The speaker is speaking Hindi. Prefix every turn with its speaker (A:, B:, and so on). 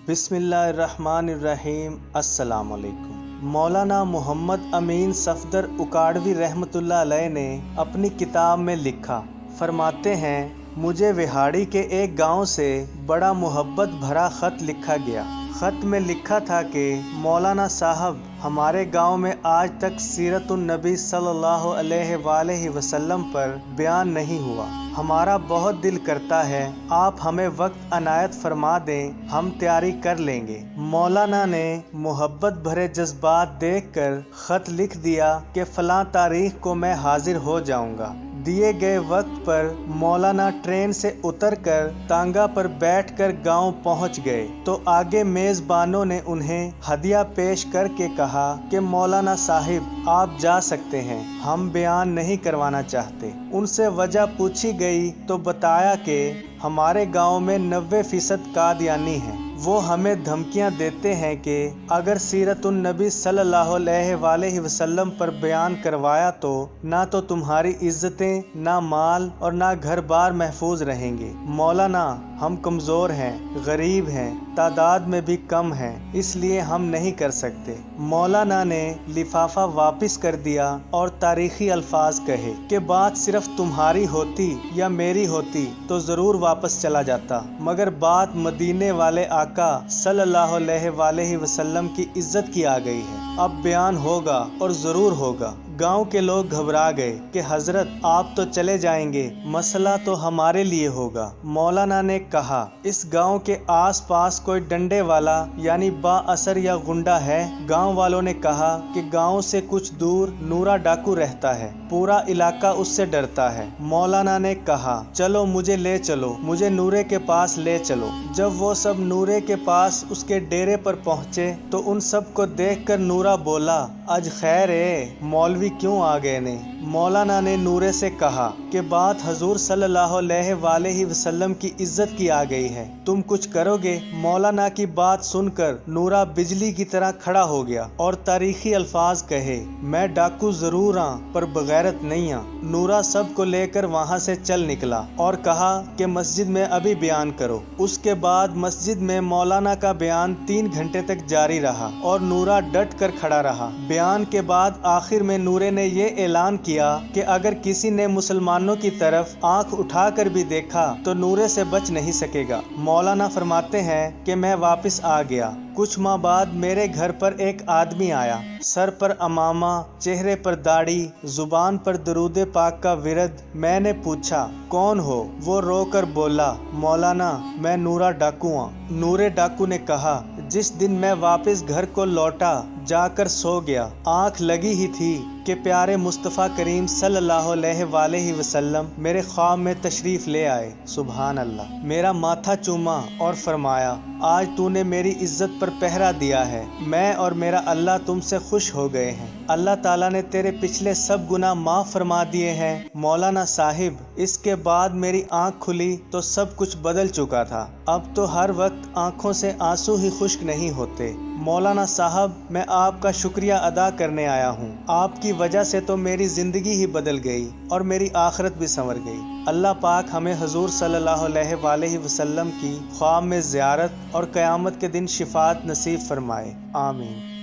A: बिस्मिल्लाहिर्रहमानिर्रहीम। अस्सलाम वालेकुम। मौलाना मोहम्मद अमीन सफदर उकाड़वी रहमतुल्लाह अलैह ने अपनी किताब में लिखा, फरमाते हैं, मुझे विहाड़ी के एक गांव से बड़ा मोहब्बत भरा ख़त लिखा गया। ख़त में लिखा था कि मौलाना साहब, हमारे गांव में आज तक सीरतुन नबी सल्लल्लाहु अलैहि वसल्लम पर बयान नहीं हुआ। हमारा बहुत दिल करता है आप हमें वक्त अनायत फरमा दें, हम तैयारी कर लेंगे। मौलाना ने मोहब्बत भरे जज्बात देखकर ख़त लिख दिया कि फ़लाँ तारीख को मैं हाजिर हो जाऊंगा। दिए गए वक्त पर मौलाना ट्रेन से उतरकर तांगा पर बैठकर गांव पहुंच गए तो आगे मेज़बानों ने उन्हें हदिया पेश करके कहा कि मौलाना साहिब आप जा सकते हैं, हम बयान नहीं करवाना चाहते। उनसे वजह पूछी गई तो बताया कि हमारे गांव में 90% कादियानी हैं। वो हमें धमकियां देते हैं कि अगर सीरतुन नबी सल्लल्लाहु अलैहि वसल्लम पर बयान करवाया तो ना तो तुम्हारी इज्जतें, ना माल और ना घर बार महफूज रहेंगे। मौलाना, हम कमज़ोर हैं, गरीब हैं, तादाद में भी कम हैं, इसलिए हम नहीं कर सकते। मौलाना ने लिफाफा वापस कर दिया और तारीखी अल्फाज कहे कि बात सिर्फ तुम्हारी होती या मेरी होती तो ज़रूर वापस चला जाता, मगर बात मदीने वाले आका सल्लल्लाहु अलैहि वसल्लम की इज्जत की आ गई है। अब बयान होगा और ज़रूर होगा। गांव के लोग घबरा गए कि हजरत आप तो चले जाएंगे, मसला तो हमारे लिए होगा। मौलाना ने कहा, इस गांव के आसपास कोई डंडे वाला यानी बाअसर या गुंडा है? गांव वालों ने कहा कि गांव से कुछ दूर नूरा डाकू रहता है, पूरा इलाका उससे डरता है। मौलाना ने कहा, चलो मुझे ले चलो, मुझे नूरे के पास ले चलो। जब वो सब नूरे के पास उसके डेरे पर पहुँचे तो उन सब को देखकर नूरा बोला, आज खैर है, मौलवी क्यों आ गए ने? मौलाना ने नूरे से कहा कि बात हजूर सल्लल्लाहु अलैहि वसल्लम की इज्जत की आ गई है, तुम कुछ करोगे? मौलाना की बात सुनकर नूरा बिजली की तरह खड़ा हो गया और तारीखी अल्फाज कहे, मैं डाकू जरूर आं पर बगैरत नहीं आं। नूरा सब को लेकर वहां से चल निकला और कहा कि मस्जिद में अभी बयान करो। उसके बाद मस्जिद में मौलाना का बयान 3 घंटे तक जारी रहा और नूरा डट कर खड़ा रहा। बयान के बाद आखिर में नूरे ने ये ऐलान किया कि अगर किसी ने मुसलमानों की तरफ आंख उठाकर भी देखा तो नूरे से बच नहीं सकेगा। मौलाना फरमाते हैं कि मैं वापस आ गया। कुछ माह बाद मेरे घर पर एक आदमी आया, सर पर अमामा, चेहरे पर दाढ़ी, जुबान पर दरूद पाक का विरद। मैंने पूछा, कौन हो? वो रोकर बोला, मौलाना मैं नूरा डाकू हूँ। नूरे डाकू ने कहा, जिस दिन मैं वापस घर को लौटा जाकर सो गया, आंख लगी ही थी कि प्यारे मुस्तफ़ा करीम सल्लल्लाहु अलैहि वसल्लम मेरे ख्वाब में तशरीफ़ ले आए। सुभान अल्लाह। मेरा माथा चूमा और फरमाया, आज तूने मेरी इज्जत पर पहरा दिया है, मैं और मेरा अल्लाह तुमसे खुश हो गए हैं। अल्लाह ताला ने तेरे पिछले सब गुनाह माफ़ फरमा दिए हैं। मौलाना साहिब, इसके बाद मेरी आँख खुली तो सब कुछ बदल चुका था। अब तो हर वक्त आँखों से आंसू ही खुश्क नहीं होते। मौलाना साहब, मैं आपका शुक्रिया अदा करने आया हूँ। आपकी वजह से तो मेरी ज़िंदगी ही बदल गई और मेरी आखिरत भी संवर गई। अल्लाह पाक हमें हजूर सल्लल्लाहु अलैहि वसल्लम की ख्वाब में ज़ियारत और क़यामत के दिन शिफात नसीब फरमाए। आमीन।